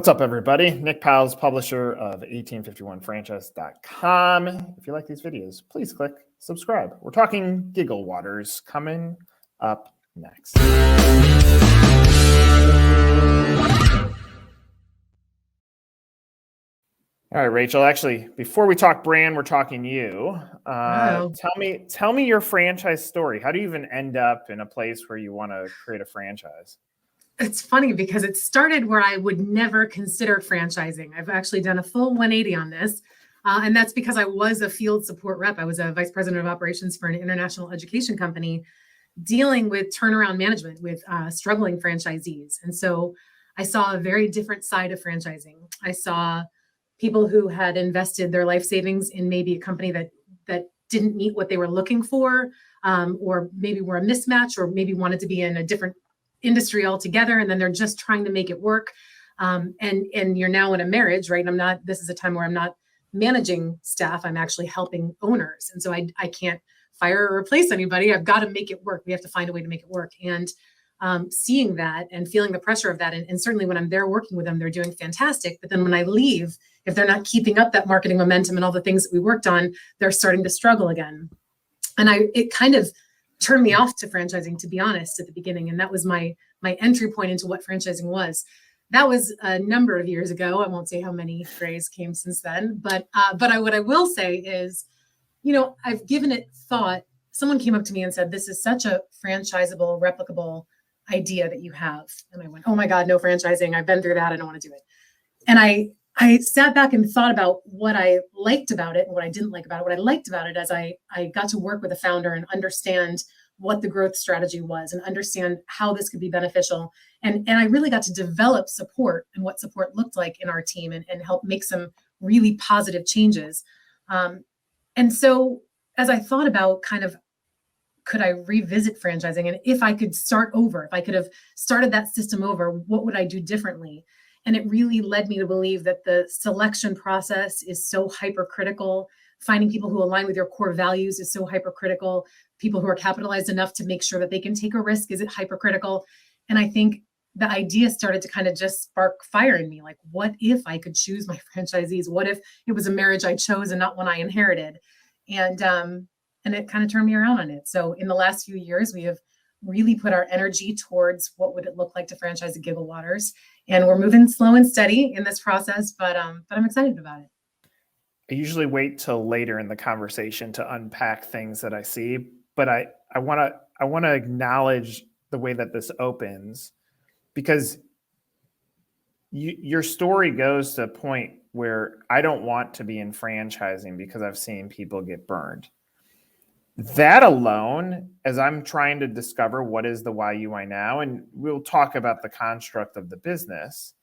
What's up, everybody? Nick Powell's publisher of 1851franchise.com. If you like these videos, please click subscribe. We're talking Gigglewaters coming up next. All right, Rachel, actually, before we talk brand, we're talking you. Tell me your franchise story. How do you even end up in a place where you want to create a franchise? It's funny because it started where I would never consider franchising. I've actually done a full 180 on this. And that's because I was a field support rep. I was a vice president of operations for an international education company dealing with turnaround management with struggling franchisees. And so I saw a very different side of franchising. I saw people who had invested their life savings in maybe a company that didn't meet what they were looking for, or maybe were a mismatch, or maybe wanted to be in a different industry altogether, and then they're just trying to make it work. And you're now in a marriage, right? This is a time where I'm not managing staff. I'm actually helping owners. And so I can't fire or replace anybody. I've got to make it work. We have to find a way to make it work. And seeing that and feeling the pressure of that, and certainly when I'm there working with them, they're doing fantastic. But then when I leave, if they're not keeping up that marketing momentum and all the things that we worked on, they're starting to struggle again. And it kind of turned me off to franchising, to be honest, at the beginning. And that was my entry point into what franchising was. That was a number of years ago. I won't say how many Grays came since then, but what I will say is, I've given it thought. Someone came up to me and said, "This is such a franchisable, replicable idea that you have." And I went, "Oh my God, no franchising. I've been through that. I don't want to do it." And I sat back and thought about what I liked about it and what I didn't like about it. What I liked about it is I got to work with a founder and understand what the growth strategy was and understand how this could be beneficial. And I really got to develop support and what support looked like in our team and help make some really positive changes. And so as I thought about could I revisit franchising, and if I could start over, if I could have started that system over, what would I do differently? And it really led me to believe that the selection process is so hypercritical. Finding people who align with your core values is so hypercritical. People who are capitalized enough to make sure that they can take a risk is hypercritical. And I think the idea started to kind of just spark fire in me. Like, what if I could choose my franchisees? What if it was a marriage I chose and not one I inherited? And it kind of turned me around on it. So in the last few years, we have really put our energy towards what would it look like to franchise a Gigglewaters. And we're moving slow and steady in this process, but I'm excited about it. I usually wait till later in the conversation to unpack things that I see, but I want to acknowledge the way that this opens, because your story goes to a point where I don't want to be in franchising because I've seen people get burned. That alone, as I'm trying to discover what is the why UI now, and we'll talk about the construct of the business.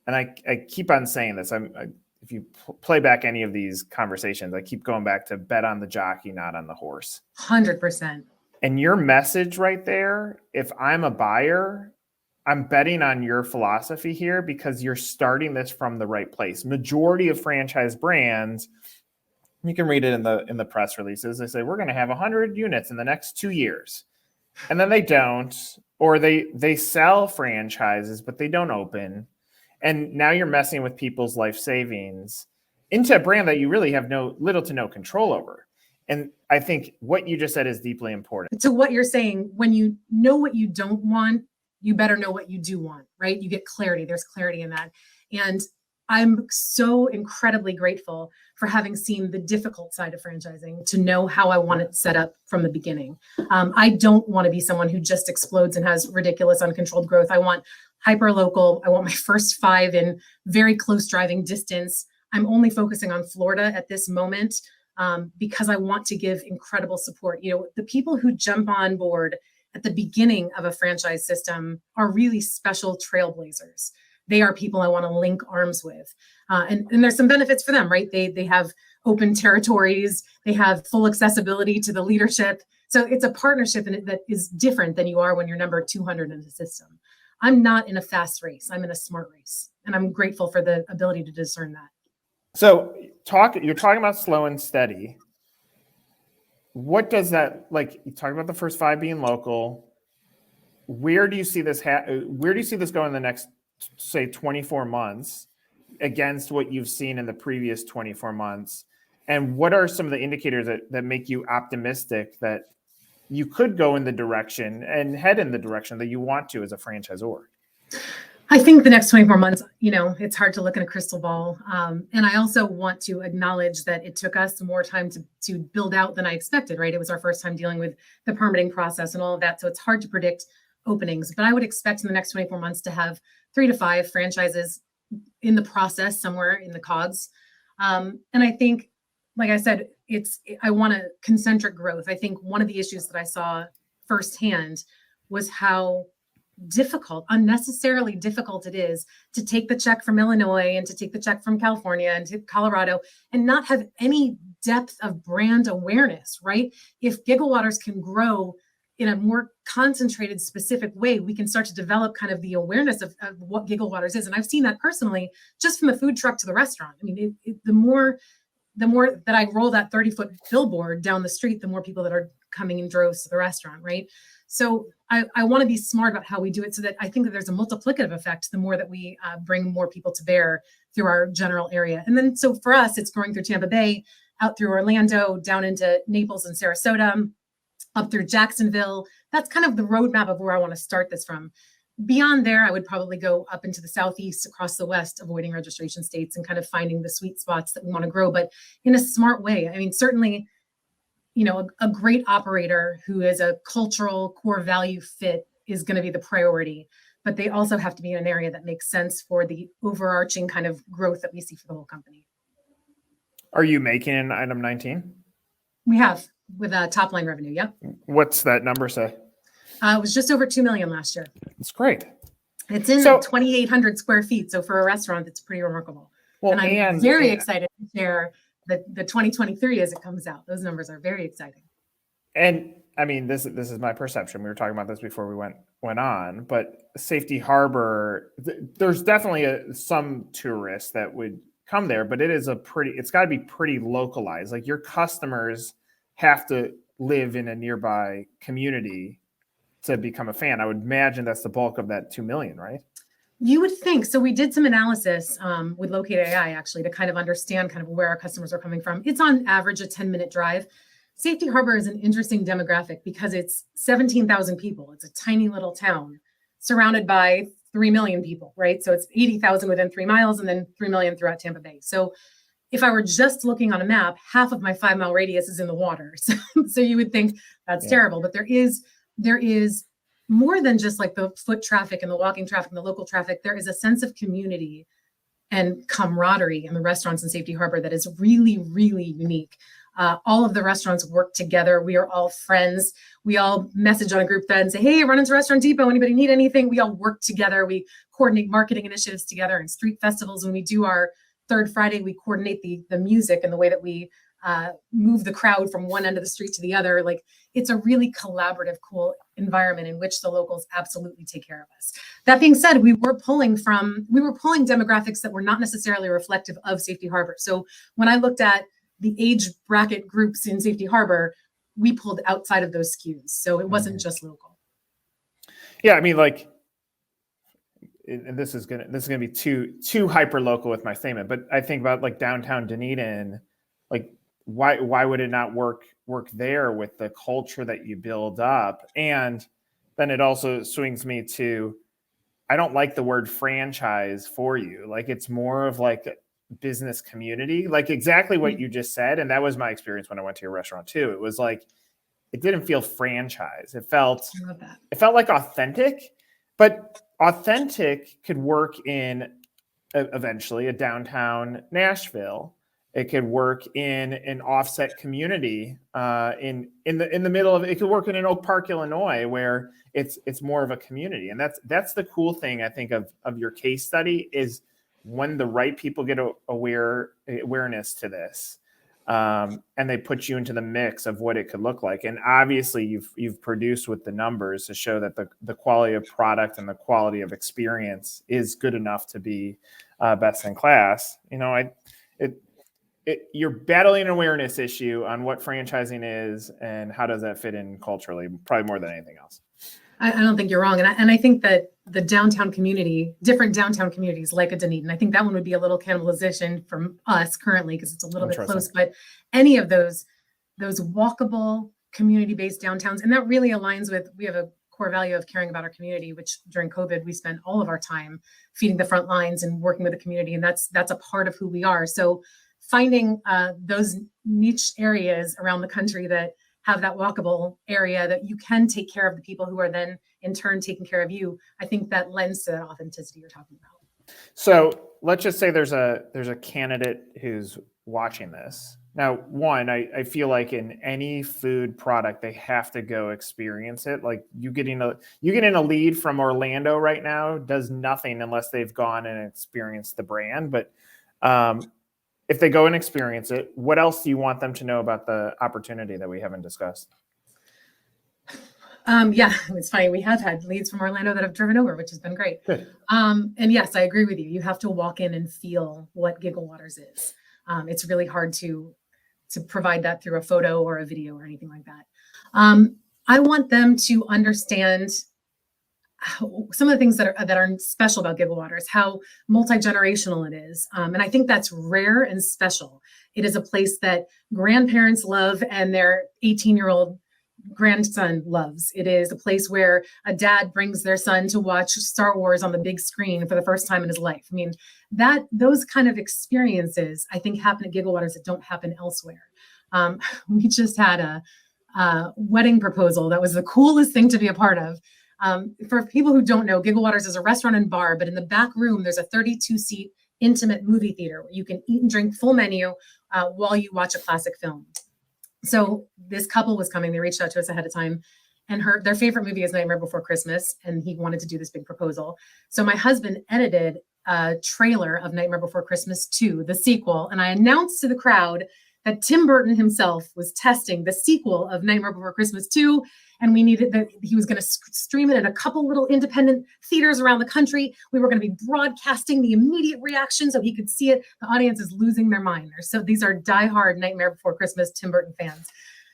And I keep on saying this. If you play back any of these conversations, I keep going back to bet on the jockey, not on the horse. 100%. And your message right there, if I'm a buyer, I'm betting on your philosophy here because you're starting this from the right place. Majority of franchise brands, you can read it in the press releases. They say, we're going to have 100 units in the next 2 years. And then they don't, or they sell franchises, but they don't open. And now you're messing with people's life savings into a brand that you really have little to no control over. And I think what you just said is deeply important. To what you're saying, when you know what you don't want, you better know what you do want, right? You get clarity. There's clarity in that. And I'm so incredibly grateful for having seen the difficult side of franchising to know how I want it set up from the beginning. I don't want to be someone who just explodes and has ridiculous uncontrolled growth. I want hyper local. I want my first 5 in very close driving distance. I'm only focusing on Florida at this moment because I want to give incredible support. The people who jump on board at the beginning of a franchise system are really special trailblazers. They are people I want to link arms with. And there's some benefits for them, right? They have open territories. They have full accessibility to the leadership. So it's a partnership that is different than you are when you're number 200 in the system. I'm not in a fast race. I'm in a smart race. And I'm grateful for the ability to discern that. So you're talking about slow and steady. What does that, like, you talk about the first 5 being local. Where do you see this where do you see this going in the next say 24 months against what you've seen in the previous 24 months? And what are some of the indicators that make you optimistic that you could go in the direction and head in the direction that you want to as a franchisor? I think the next 24 months, it's hard to look in a crystal ball. And I also want to acknowledge that it took us more time to build out than I expected, right? It was our first time dealing with the permitting process and all of that. So it's hard to predict openings, but I would expect in the next 24 months to have 3 to 5 franchises in the process somewhere in the cogs. And I think, like I said, I want a concentric growth. I think one of the issues that I saw firsthand was how unnecessarily difficult it is to take the check from Illinois and to take the check from California and to Colorado and not have any depth of brand awareness, right? If Gigglewaters can grow in a more concentrated, specific way, we can start to develop kind of the awareness of what Gigglewaters is. And I've seen that personally, just from the food truck to the restaurant. I mean, the more that I roll that 30-foot billboard down the street, the more people that are coming in droves to the restaurant, right? So I want to be smart about how we do it so that I think that there's a multiplicative effect the more that we bring more people to bear through our general area. And then, so for us, it's growing through Tampa Bay, out through Orlando, down into Naples and Sarasota, up through Jacksonville. That's kind of the roadmap of where I want to start this from. Beyond there, I would probably go up into the Southeast, across the West, avoiding registration states and kind of finding the sweet spots that we want to grow, but in a smart way. I mean, certainly, a great operator who is a cultural core value fit is going to be the priority, but they also have to be in an area that makes sense for the overarching kind of growth that we see for the whole company. Are you making an item 19? We have, with top line revenue. Yep. What's that number say? It was just over 2 million last year. It's great. It's in 2,800 square feet. So for a restaurant, it's pretty remarkable. Well, and I'm very excited to share the 2023 as it comes out. Those numbers are very exciting. And I mean, this is my perception. We were talking about this before we went on, but Safety Harbor, there's definitely some tourists that would come there, but it's got to be pretty localized. Like, your customers have to live in a nearby community to become a fan. I would imagine that's the bulk of that 2 million, right? You would think. So we did some analysis with Locate AI, actually, to kind of understand kind of where our customers are coming from. It's on average a 10-minute drive. Safety Harbor is an interesting demographic because it's 17,000 people. It's a tiny little town surrounded by 3 million people, right? So it's 80,000 within 3 miles and then 3 million throughout Tampa Bay. So if I were just looking on a map, half of my 5-mile radius is in the water. So you would think that's terrible, but there is more than just like the foot traffic and the walking traffic and the local traffic. There is a sense of community and camaraderie in the restaurants in Safety Harbor that is really, really unique. All of the restaurants work together. We are all friends. We all message on a group thread and say, hey, run into Restaurant Depot. Anybody need anything? We all work together. We coordinate marketing initiatives together and street festivals. When we do our third Friday, we coordinate the music and the way that we move the crowd from one end of the street to the other. Like, it's a really collaborative, cool environment in which the locals absolutely take care of us. That being said, we were pulling demographics that were not necessarily reflective of Safety Harbor. So when I looked at the age bracket groups in Safety Harbor, we pulled outside of those skews. So it wasn't just local. Yeah, I mean, like, and this is gonna be too hyper local with my statement, but I think about like downtown Dunedin, like, why would it not work there with the culture that you build up? And then it also swings me to, I don't like the word franchise for you. Like, it's more of like a business community, like exactly what you just said. And that was my experience when I went to your restaurant too. It was like, it didn't feel franchise. It felt like authentic, but authentic could work in eventually a downtown Nashville. It could work in an offset community in the middle of it. It could work in an Oak Park, Illinois, where it's more of a community. And that's the cool thing, I think, of your case study, is when the right people get awareness to this, and they put you into the mix of what it could look like. And obviously you've produced with the numbers to show that the quality of product and the quality of experience is good enough to be best in class. You're battling an awareness issue on what franchising is and how does that fit in culturally, probably more than anything else. I don't think you're wrong. And I think that the downtown community, different downtown communities like a Dunedin. I think that one would be a little cannibalization from us currently because it's a little bit close, but any of those walkable community-based downtowns, and that really aligns with, we have a core value of caring about our community, which during COVID, we spent all of our time feeding the front lines and working with the community. And that's a part of who we are. So finding those niche areas around the country that have that walkable area that you can take care of the people who are then in turn taking care of you, I think that lends to that authenticity you're talking about. So let's just say there's a candidate who's watching this. Now, one, I feel like in any food product, they have to go experience it. Like you getting a lead from Orlando right now does nothing unless they've gone and experienced the brand. But if they go and experience it, what else do you want them to know about the opportunity that we haven't discussed? Yeah, it's funny. We have had leads from Orlando that have driven over, which has been great. Good. And yes, I agree with you. You have to walk in and feel what Gigglewaters is. It's really hard to provide that through a photo or a video or anything like that. I want them to understand some of the things that are special about Gigglewaters, how multi-generational it is. And I think that's rare and special. It is a place that grandparents love and their 18-year-old grandson loves. It is a place where a dad brings their son to watch Star Wars on the big screen for the first time in his life. I mean, those kind of experiences, I think, happen at Gigglewaters that don't happen elsewhere. We just had a wedding proposal that was the coolest thing to be a part of. For people who don't know, Gigglewaters is a restaurant and bar, but in the back room, there's a 32-seat intimate movie theater where you can eat and drink full menu while you watch a classic film. So this couple was coming. They reached out to us ahead of time, and their favorite movie is Nightmare Before Christmas, and he wanted to do this big proposal. So my husband edited a trailer of Nightmare Before Christmas 2, the sequel, and I announced to the crowd that Tim Burton himself was testing the sequel of Nightmare Before Christmas 2, and we needed that he was going to stream it in a couple little independent theaters around the country. We were going to be broadcasting the immediate reaction so he could see it. The audience is losing their mind. So these are diehard Nightmare Before Christmas Tim Burton fans.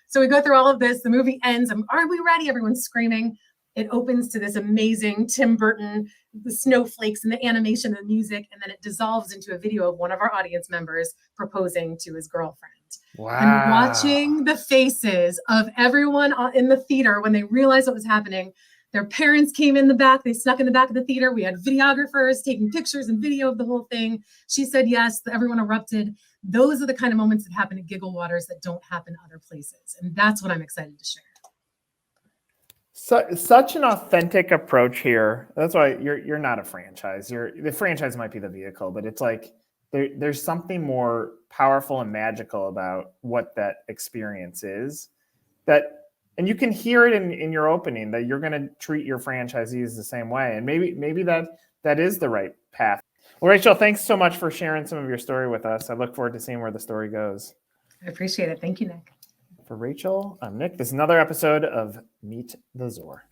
So we go through all of this. The movie ends. Are we ready? Everyone's screaming. It opens to this amazing Tim Burton, the snowflakes and the animation and the music, and then it dissolves into a video of one of our audience members proposing to his girlfriend. Wow. And watching the faces of everyone in the theater when they realized what was happening. Their parents came in the back. They snuck in the back of the theater. We had videographers taking pictures and video of the whole thing. She said yes. Everyone erupted. Those are the kind of moments that happen at Gigglewaters that don't happen other places. And that's what I'm excited to share. So, such an authentic approach here. That's why you're not a franchise. The franchise might be the vehicle, but it's like there's something more powerful and magical about what that experience is. And you can hear it in your opening that you're going to treat your franchisees the same way, and maybe that is the right path. Well, Rachel, thanks so much for sharing some of your story with us. I look forward to seeing where the story goes. I appreciate it. Thank you, Nick. For Rachel, I'm Nick. This is another episode of Meet the Zor.